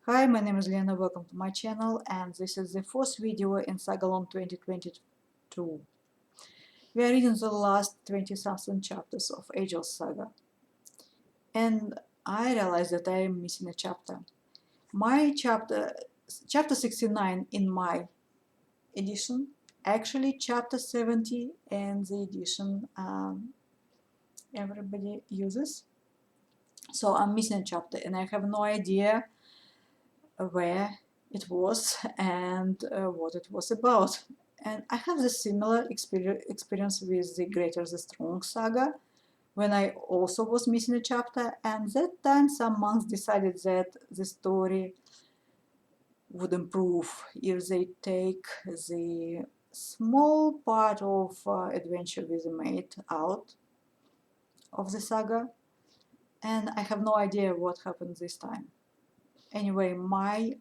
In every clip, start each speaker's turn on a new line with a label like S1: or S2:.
S1: Hi, my name is Lena, welcome to my channel, and this is the fourth video in Sagalong2022. We are reading the last 20-something chapters of Egil's saga, and I realized that I am missing a chapter. My chapter 69 in my edition, actually chapter 70 in the edition everybody uses. So I'm missing a chapter, and I have no idea where it was and what it was about. And I have the similar experience with the Greater the Strong saga, when I also was missing a chapter, and that time some monks decided that the story would improve if they take the small part of adventure with the maid out of the saga, and I have no idea what happened this time. Anyway, my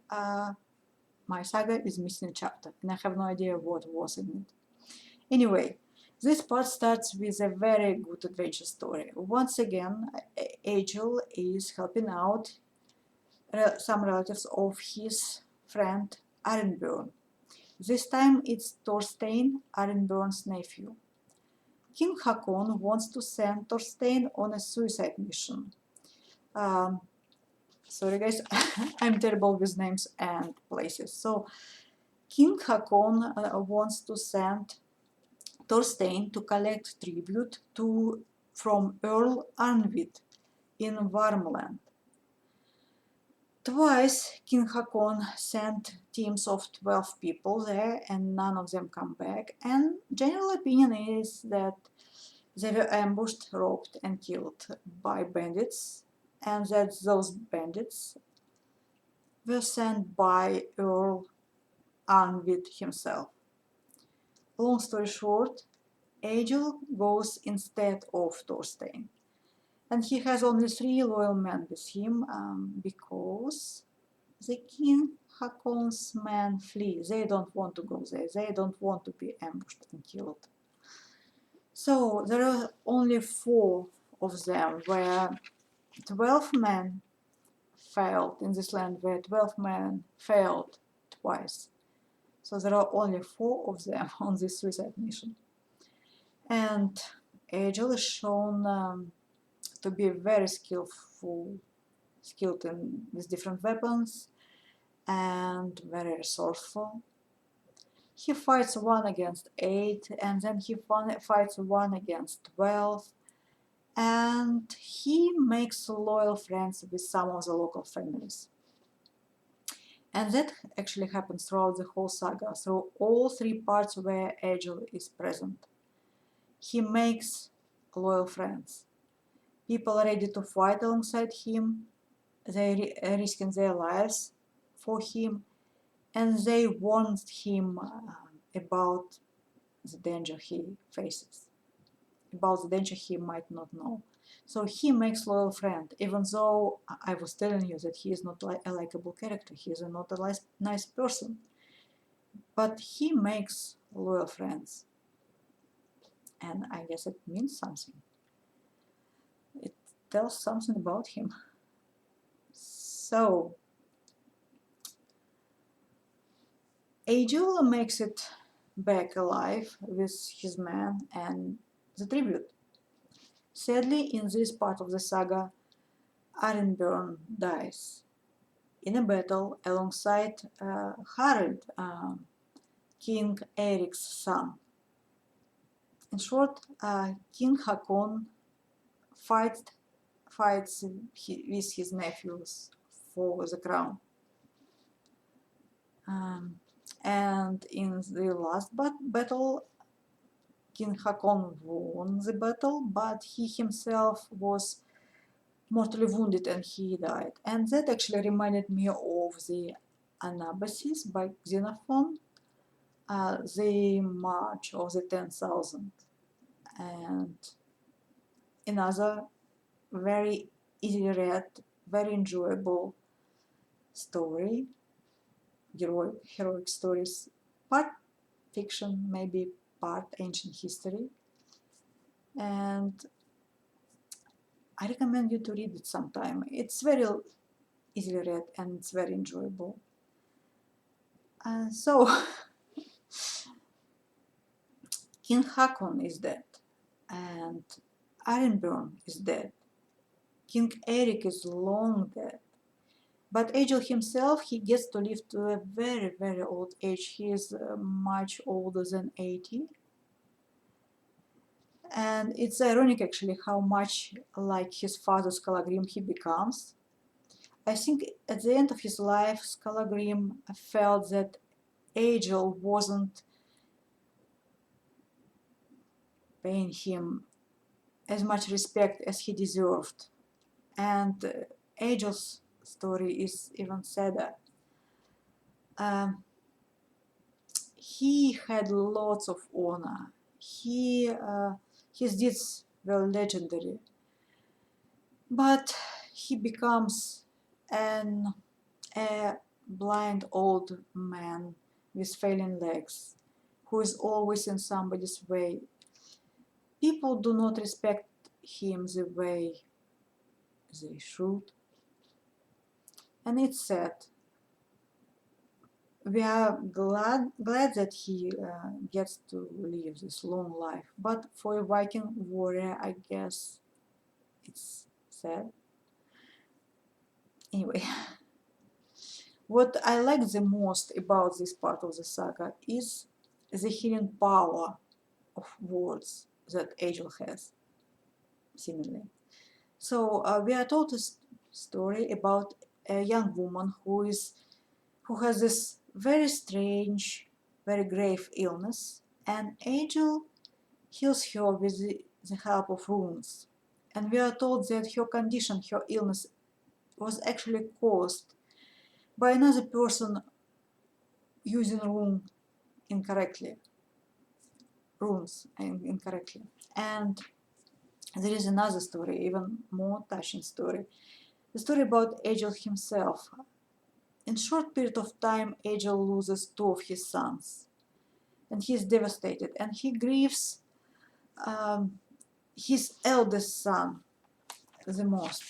S1: saga is missing a chapter, and I have no idea what was in it. Anyway, this part starts with a very good adventure story. Once again, Egil is helping out some relatives of his friend Arnbjorn. This time it's Thorstein, Arnbjorn's nephew. King Hakon wants to send Thorstein on a suicide mission. Sorry guys, I'm terrible with names and places. So King Hakon wants to send Thorstein to collect tribute from Earl Arnvid in Varmland. Twice King Hakon sent teams of 12 people there and none of them come back, and general opinion is that they were ambushed, robbed and killed by bandits, and that those bandits were sent by Earl Arnvid himself. Long story short, Egil goes instead of Thorstein, and he has only 3 loyal men with him because the King Hakon's men flee. They don't want to go there. They don't want to be ambushed and killed. So there are only 4 of them, where 12 men failed in this land, where 12 men failed twice. So there are only 4 of them on this suicide mission. And Egil is shown to be very skilled with different weapons and very resourceful. He fights 1 against 8, and then he fights 1 against 12, and he makes loyal friends with some of the local families. And that actually happens throughout the whole saga, through all 3 parts where Egil is present. He makes loyal friends. People are ready to fight alongside him, they risking their lives for him, and they warned him about the danger he faces, about the danger he might not know. So he makes loyal friend, even though I was telling you that he is not a likable character, he is not a nice person, but he makes loyal friends, and I guess it means something. It tells something about him. So Egil makes it back alive with his men and the tribute. Sadly, in this part of the saga, Arnbjorn dies in a battle alongside Harald, King Eric's son. In short, King Hakon fights with his nephews for the crown. And in the last battle, King Hakon won the battle, but he himself was mortally wounded and he died. And that actually reminded me of the Anabasis by Xenophon, the March of the 10,000, and another very easily read, very enjoyable story, heroic stories, part fiction, maybe part ancient history, and I recommend you to read it sometime. It's very easily read, and it's very enjoyable. So King Hakon is dead, and Ironburn is dead. King Eric is long dead. But Egil himself, he gets to live to a very, very old age. He is much older than 80. And it's ironic, actually, how much like his father Skallagrim he becomes. I think at the end of his life, Skallagrim felt that Egil wasn't paying him as much respect as he deserved. And Egil's story is even sadder. He had lots of honor. His deeds were legendary. But he becomes a blind old man with failing legs, who is always in somebody's way. People do not respect him the way they should. And it's sad. We are glad that he gets to live this long life. But for a Viking warrior, I guess it's sad. Anyway, what I like the most about this part of the saga is the healing power of words that Egil has, seemingly. So we are told a story about a young woman who has this very strange, very grave illness, and Egil heals her with the help of runes. And we are told that her condition, her illness, was actually caused by another person using runes incorrectly. And there is another story, even more touching story. The story about Egil himself. In a short period of time, Egil loses two of his sons, and he is devastated, and he grieves his eldest son the most.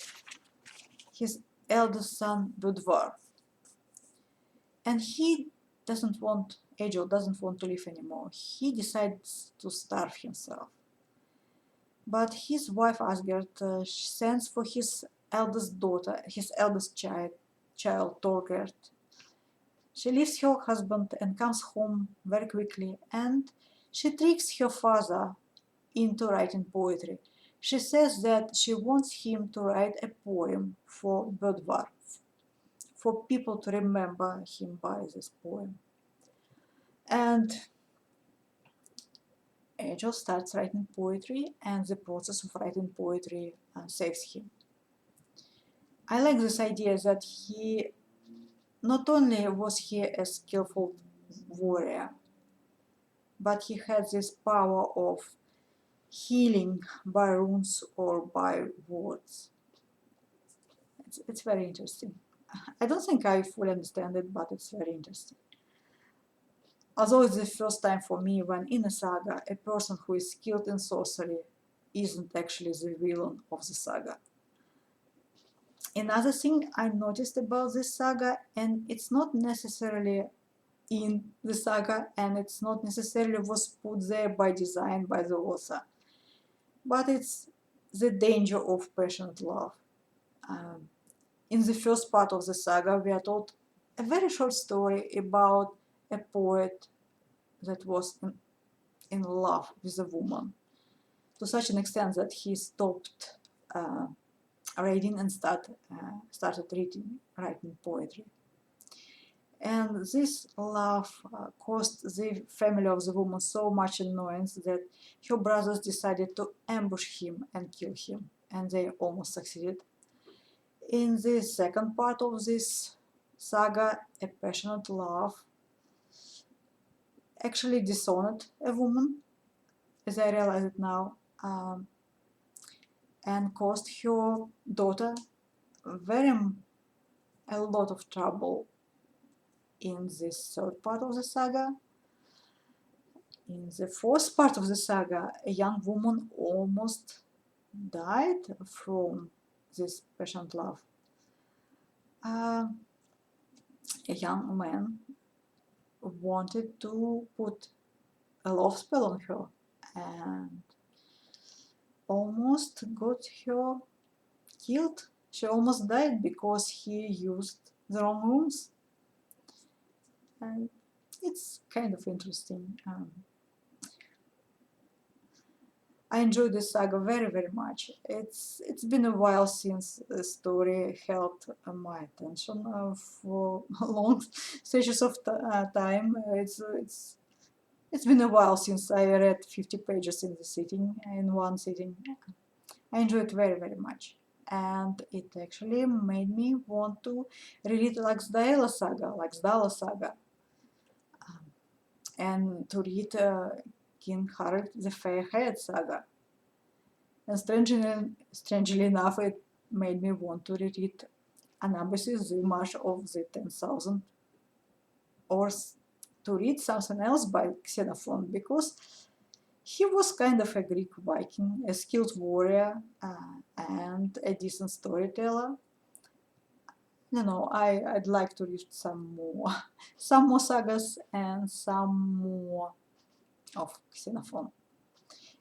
S1: His eldest son, Budvar. And Egil doesn't want to live anymore. He decides to starve himself. But his wife Asgerd sends for his eldest child Torgerd. She leaves her husband and comes home very quickly, and she tricks her father into writing poetry. She says that she wants him to write a poem for Budvar, for people to remember him by this poem. And Egil starts writing poetry, and the process of writing poetry saves him. I like this idea that he not only was he a skillful warrior, but he had this power of healing by runes or by words. It's very interesting. I don't think I fully understand it, but it's very interesting. Although it's the first time for me when in a saga a person who is skilled in sorcery isn't actually the villain of the saga. Another thing I noticed about this saga, and it's not necessarily in the saga, and it's not necessarily was put there by design by the author, but it's the danger of passionate love. In the first part of the saga, we are told a very short story about a poet that was in love with a woman, to such an extent that he stopped reading and started writing poetry. And this love caused the family of the woman so much annoyance that her brothers decided to ambush him and kill him, and they almost succeeded. In the second part of this saga, a passionate love actually dishonored a woman, as I realize it now, and caused her daughter a lot of trouble in this third part of the saga. In the fourth part of the saga, a young woman almost died from this passionate love. a young man wanted to put a love spell on her and almost got her killed. She almost died because he used the wrong runes. And it's kind of interesting. I enjoyed this saga very much. It's been a while since the story held my attention for long stretches of time. It's been a while since I read 50 pages in one sitting. I enjoyed it very much, and it actually made me want to read Laxdala Saga, and to read King Harald the Fairhaired Saga. And strangely enough, it made me want to reread Anabasis, the March of the 10,000, or to read something else by Xenophon, because he was kind of a Greek Viking, a skilled warrior, and a decent storyteller. You know, I'd like to read some more sagas and some more of Xenophon.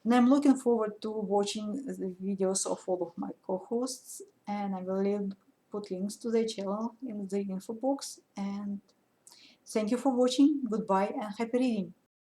S1: And I'm looking forward to watching the videos of all of my co-hosts, and I will put links to their channel in the info box. And thank you for watching. Goodbye and happy reading.